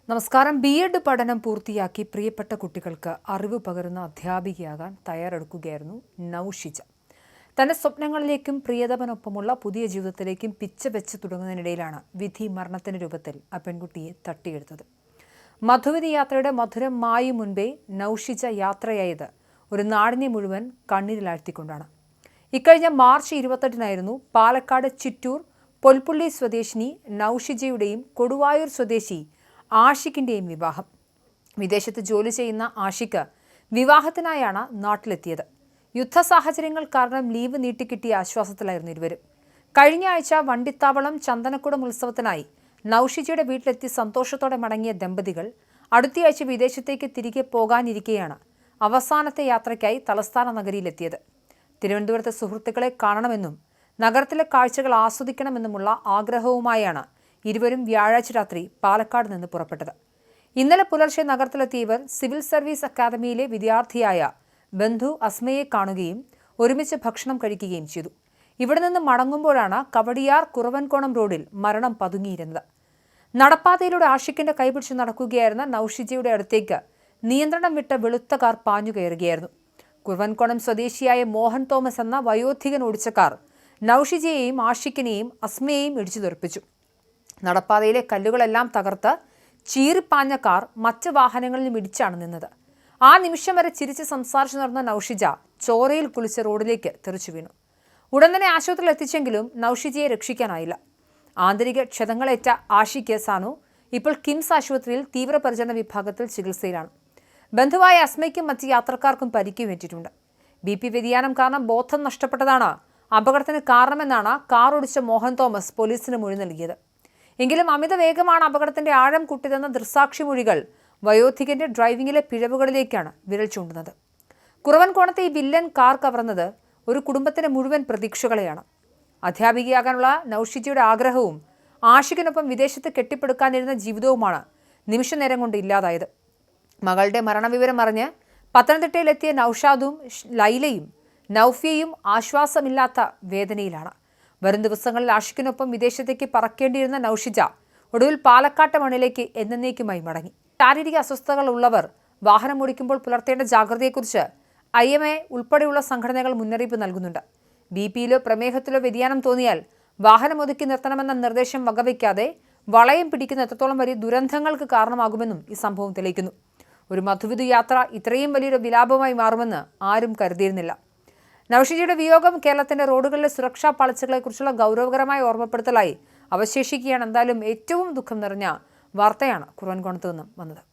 നമസ്കാരം. ബി.എഡ് പഠനം പൂർത്തിയാക്കി പ്രിയപ്പെട്ട കുട്ടികൾക്ക് അറിവ് പകരുന്ന അധ്യാപികയാകാൻ തയ്യാറെടുക്കുകയായിരുന്നു നൌഷിജ. തന്റെ സ്വപ്നങ്ങളിലേക്കും പ്രിയതമനൊപ്പമുള്ള പുതിയ ജീവിതത്തിലേക്കും പിച്ച വെച്ച് തുടങ്ങുന്നതിനിടയിലാണ് വിധി മരണത്തിന്റെ രൂപത്തിൽ ആ പെൺകുട്ടിയെ തട്ടിയെടുത്തത്. മധുവിധി യാത്രയുടെ മധുരം മായും മുൻപേ നൌഷിജ യാത്രയായത് ഒരു നാടിനെ മുഴുവൻ കണ്ണീരിലാഴ്ത്തിക്കൊണ്ടാണ്. ഇക്കഴിഞ്ഞ മാർച്ച് 28-നായിരുന്നു പാലക്കാട് ചിറ്റൂർ പൊൽപ്പുള്ളി സ്വദേശിനി നൌഷിജയുടെയും കൊടുവായൂർ സ്വദേശി ആഷിഖിന്റെയും വിവാഹം. വിദേശത്ത് ജോലി ചെയ്യുന്ന ആഷിഖ് വിവാഹത്തിനായാണ് നാട്ടിലെത്തിയത്. യുദ്ധ സാഹചര്യങ്ങൾ കാരണം ലീവ് നീട്ടിക്കിട്ടിയ ആശ്വാസത്തിലായിരുന്നു ഇരുവരും. കഴിഞ്ഞ ആഴ്ച വണ്ടിത്താവളം ചന്ദനക്കുടം ഉത്സവത്തിനായി നൌഷിജയുടെ വീട്ടിലെത്തി സന്തോഷത്തോടെ മടങ്ങിയ ദമ്പതികൾ അടുത്തയാഴ്ച വിദേശത്തേക്ക് തിരികെ പോകാനിരിക്കെയാണ് അവസാനത്തെ യാത്രയ്ക്കായി തലസ്ഥാന നഗരിയിലെത്തിയത്. തിരുവനന്തപുരത്തെ സുഹൃത്തുക്കളെ കാണണമെന്നും നഗരത്തിലെ കാഴ്ചകൾ ആസ്വദിക്കണമെന്നുമുള്ള ആഗ്രഹവുമായാണ് ഇരുവരും വ്യാഴാഴ്ച രാത്രി പാലക്കാട് നിന്ന് പുറപ്പെട്ടത്. ഇന്നലെ പുലർച്ചെ നഗരത്തിലെത്തിയ ഇവർ സിവിൽ സർവീസ് അക്കാദമിയിലെ വിദ്യാർത്ഥിയായ ബന്ധു അസ്മയെ കാണുകയും ഒരുമിച്ച് ഭക്ഷണം കഴിക്കുകയും ചെയ്തു. ഇവിടെ നിന്ന് മടങ്ങുമ്പോഴാണ് കവടിയാർ കുറവൻകോണം റോഡിൽ മരണം പതുങ്ങിയിരുന്നത്. നടപ്പാതയിലൂടെ ആഷിഖിന്റെ കൈപിടിച്ച് നടക്കുകയായിരുന്ന നൌഷിജയുടെ അടുത്തേക്ക് നിയന്ത്രണം വിട്ട വെളുത്ത കാർ പാഞ്ഞു കയറുകയായിരുന്നു. കുറവൻകോണം സ്വദേശിയായ മോഹൻ തോമസ് എന്ന വയോധികൻ ഓടിച്ച കാർ നൌഷിജയെയും ആഷിഖിനെയും അസ്മയെയും ഇടിച്ചു തെറിപ്പിച്ചു. നടപ്പാതയിലെ കല്ലുകളെല്ലാം തകർത്ത് ചീറിപ്പാഞ്ഞ കാർ മറ്റ് വാഹനങ്ങളിലും ഇടിച്ചാണ് നിന്നത്. ആ നിമിഷം വരെ ചിരിച്ച് സംസാരിച്ചു നടന്ന നൌഷിജ ചോരയിൽ കുളിച്ച് റോഡിലേക്ക് തെറിച്ചു വീണു. ഉടൻ തന്നെ ആശുപത്രിയിൽ എത്തിച്ചെങ്കിലും നൌഷിജയെ രക്ഷിക്കാനായില്ല. ആന്തരിക ക്ഷതങ്ങളേറ്റ ആഷിഖ് സാനു ഇപ്പോൾ കിംസ് ആശുപത്രിയിൽ തീവ്രപരിചരണ വിഭാഗത്തിൽ ചികിത്സയിലാണ്. ബന്ധുവായ അസ്മയ്ക്കും മറ്റ് യാത്രക്കാർക്കും പരിക്കേറ്റിട്ടുണ്ട്. BP വ്യതിയാനം കാരണം ബോധം നഷ്ടപ്പെട്ടതാണ് അപകടത്തിന് കാരണമെന്നാണ് കാർ ഓടിച്ച മോഹൻ തോമസ് പോലീസിന് മൊഴി നൽകിയത്. എങ്കിലും അമിത വേഗമാണ് അപകടത്തിന്റെ ആഴം കൂട്ടിയതെന്ന ദൃക്സാക്ഷി മൊഴികൾ വയോധികന്റെ ഡ്രൈവിംഗിലെ പിഴവുകളിലേക്കാണ് വിരൽ ചൂണ്ടുന്നത്. കുറവൻകോണത്തെ ഈ വില്ലൻ കാർ കവർന്നത് ഒരു കുടുംബത്തിന്റെ മുഴുവൻ പ്രതീക്ഷകളെയാണ്. അധ്യാപികയാകാനുള്ള നൌഷിജയുടെ ആഗ്രഹവും ആഷിഖിനൊപ്പം വിദേശത്ത് കെട്ടിപ്പടുക്കാനിരുന്ന ജീവിതവുമാണ് നിമിഷനേരം കൊണ്ട് ഇല്ലാതായത്. മകളുടെ മരണവിവരം അറിഞ്ഞ് പത്തനംതിട്ടയിലെത്തിയ നൌഷാദും ലൈലയും നൌഫിയയും ആശ്വാസമില്ലാത്ത വേദനയിലാണ്. വരും ദിവസങ്ങളിൽ ആഷിഖിനൊപ്പം വിദേശത്തേക്ക് പറക്കേണ്ടിയിരുന്ന നൌഷിജ ഒടുവിൽ പാലക്കാട്ട് മണ്ണിലേക്ക് എന്നേക്കുമായി മടങ്ങി. ശാരീരിക അസ്വസ്ഥതകൾ ഉള്ളവർ വാഹനം ഓടിക്കുമ്പോൾ പുലർത്തേണ്ട ജാഗ്രതയെക്കുറിച്ച് IMA ഉൾപ്പെടെയുള്ള സംഘടനകൾ മുന്നറിയിപ്പ് നൽകുന്നുണ്ട്. BPയിലോ പ്രമേഹത്തിലോ വ്യതിയാനം തോന്നിയാൽ വാഹനം ഒതുക്കി നിർത്തണമെന്ന നിർദ്ദേശം വകവയ്ക്കാതെ വളയം പിടിക്കുന്ന എത്രത്തോളം വലിയ ദുരന്തങ്ങൾക്ക് കാരണമാകുമെന്നും ഈ സംഭവം തെളിയിക്കുന്നു. ഒരു മധുവിധു യാത്ര ഇത്രയും വലിയൊരു വിലാപമായി മാറുമെന്ന് ആരും കരുതിയിരുന്നില്ല. നൌഷിജയുടെ വിയോഗം കേരളത്തിന്റെ റോഡുകളിലെ സുരക്ഷാ പാളിച്ചകളെക്കുറിച്ചുള്ള ഗൗരവകരമായ ഓർമ്മപ്പെടുത്തലായി അവശേഷിക്കുകയാണ്. എന്തായാലും ഏറ്റവും ദുഃഖം നിറഞ്ഞ വാർത്തയാണ് കുറവൻകോണത്ത് നിന്നും വന്നത്.